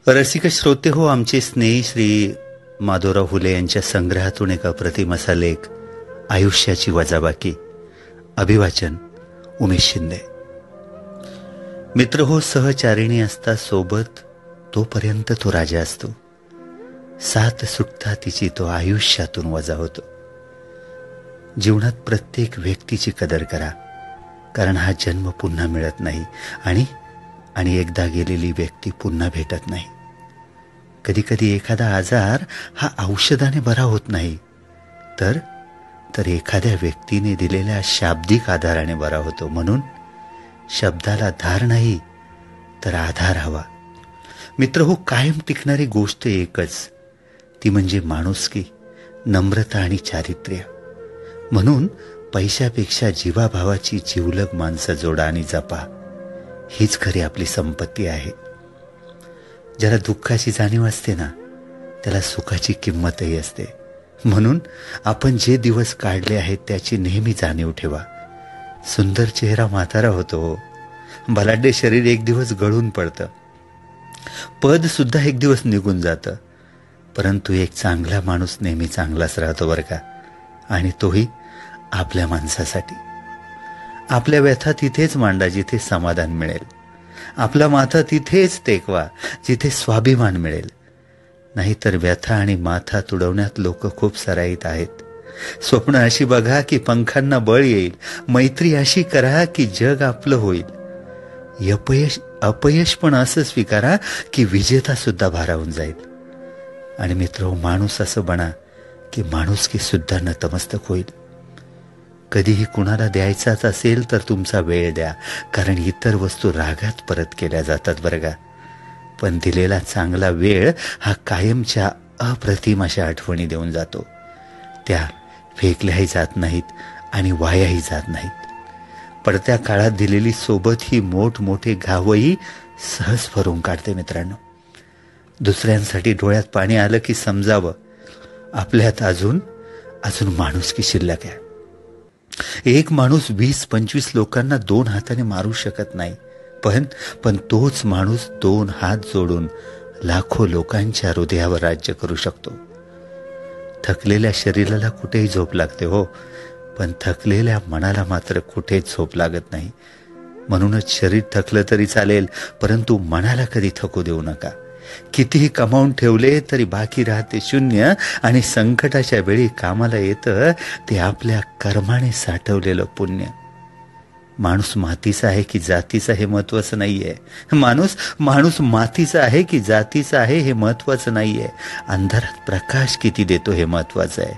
रसिक श्रोते हो, आमचे स्नेही श्री माधवराव फुले यांच्या संग्रहातून एक अप्रतिम असा लेख, आयुष्याची वजाबाकी. अभिवाचन उमेश शिंदे. मित्र हो, सहचारिणी असता सोबत तोपर्यंत तो राजा असतो. साथ सुटता तिची तो आयुष्यातून वजा होतो. जीवनात प्रत्येक व्यक्तीची कदर करा, कारण हा जन्म पुन्हा मिळत नाही आणि एकदा गेलेली व्यक्ती पुन्हा भेटत नाही. कधी कधी एखादा आजार हा औषधाने बरा होत नाही, तर एखाद्या व्यक्तीने दिलेल्या शाब्दिक आधाराने बरा होतो. म्हणून शब्दाला धार नाही तर आधार हवा. मित्र हो, कायम टिकणारी गोष्ट एकच, ती म्हणजे माणुसकी, नम्रता आणि चारित्र्य. म्हणून पैशापेक्षा जीवाभावाची जिवलग माणसं जोडा आणि जपा. हीच खरी आपली संपत्ती आहे. ज्याला दुःखाची जाणीव असते ना, त्याला सुखाची किंमतही असते. म्हणून आपण जे दिवस काढले आहेत त्याची नेहमी जाणीव ठेवा. सुंदर चेहरा म्हातारा होतो, बलाढ्य शरीर एक दिवस गळून पडतं, पद सुद्धा एक दिवस निघून जातं, परंतु एक चांगला माणूस नेहमी चांगलाच राहतो बरं का. आणि तोही आपल्या माणसासाठी. आपल्या व्यथा तिथेच मांडा जिथे समाधान मिळेल. आपला माथा तिथेच टेकवा जिथे स्वाभिमान मिळेल. नाहीतर व्यथा आणि माथा तुडवण्यात लोक खूप सराईत आहेत. स्वप्न अशी बघा की पंखांना बळ येईल. मैत्री अशी करा की जग आपलं होईल. अपयश पण असं स्वीकारा की विजेता सुद्धा भारावून जाईल. आणि मित्र, माणूस असं बना की माणुसकी सुद्धा नतमस्तक होईल. कधीही कुणाला द्यायचाच असेल तर तुमचा वेळ द्या, कारण इतर वस्तू रागात परत केल्या जातात बरं का. पण दिलेला चांगला वेळ हा कायमच्या अप्रतिम अशा आठवणी देऊन जातो. त्या फेकल्याही जात नाहीत आणि वायाही जात नाहीत. पडत्या काळात दिलेली सोबत ही मोठमोठे घावही सहज भरून काढते. मित्रांनो, दुसऱ्यांसाठी डोळ्यात पाणी आलं की समजावं, आपल्यात अजून माणुसकी शिल्लक आहे. एक माणूस 20-25 लोकांना 2 हाताने मारू शकत नाही, पण तोच माणूस 2 हात जोडून लाखो लोकांच्या हृदयावर राज्य करू शकतो. थकलेल्या शरीराला कुठेही झोप लागते हो, पण थकलेल्या मनाला मात्र कुठेच झोप लागत नाही. म्हणूनच शरीर थकलं तरी चालेल, परंतु मनाला कधी थकू देऊ नका. कितीही कमावून ठेवले तरी बाकी राहते शून्य, आणि संकटाच्या वेळी कामाला येतं ते आपल्या कर्माने साठवलेलं पुण्य. माणूस मातीचा आहे की जातीचा हे महत्वाचं नाहीये. माणूस मातीचा आहे की जातीचा आहे हे महत्वाचं नाहीये. अंधारात प्रकाश किती देतो हे महत्वाचं आहे.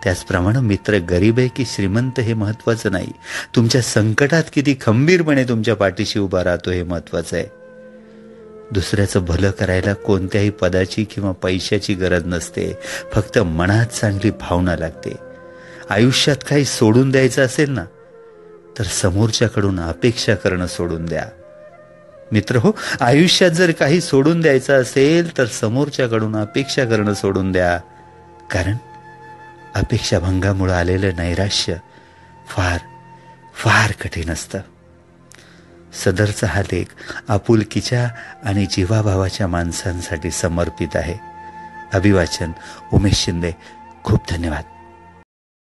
त्याचप्रमाणे मित्र गरीब आहे की श्रीमंत हे महत्वाचं नाही. तुमच्या संकटात किती खंबीरपणे तुमच्या पाठीशी उभा राहतो हे महत्वाचं आहे. दुसऱ्याचं भलं करायला कोणत्याही पदाची किंवा पैशाची गरज नसते, फक्त मनात चांगली भावना लागते. आयुष्यात काही सोडून द्यायचं असेल ना, तर समोरच्याकडून अपेक्षा करणं सोडून द्या. मित्र हो, आयुष्यात जर काही सोडून द्यायचं असेल तर समोरच्याकडून अपेक्षा करणं सोडून द्या. कारण अपेक्षाभंगामुळे आलेलं नैराश्य फार फार कठीण असतं. सदरचा हा लेख आपुलकीच्या आणि जीवाभावाच्या माणसांसाठी समर्पित आहे. अभिवाचन उमेश शिंदे. खूप धन्यवाद.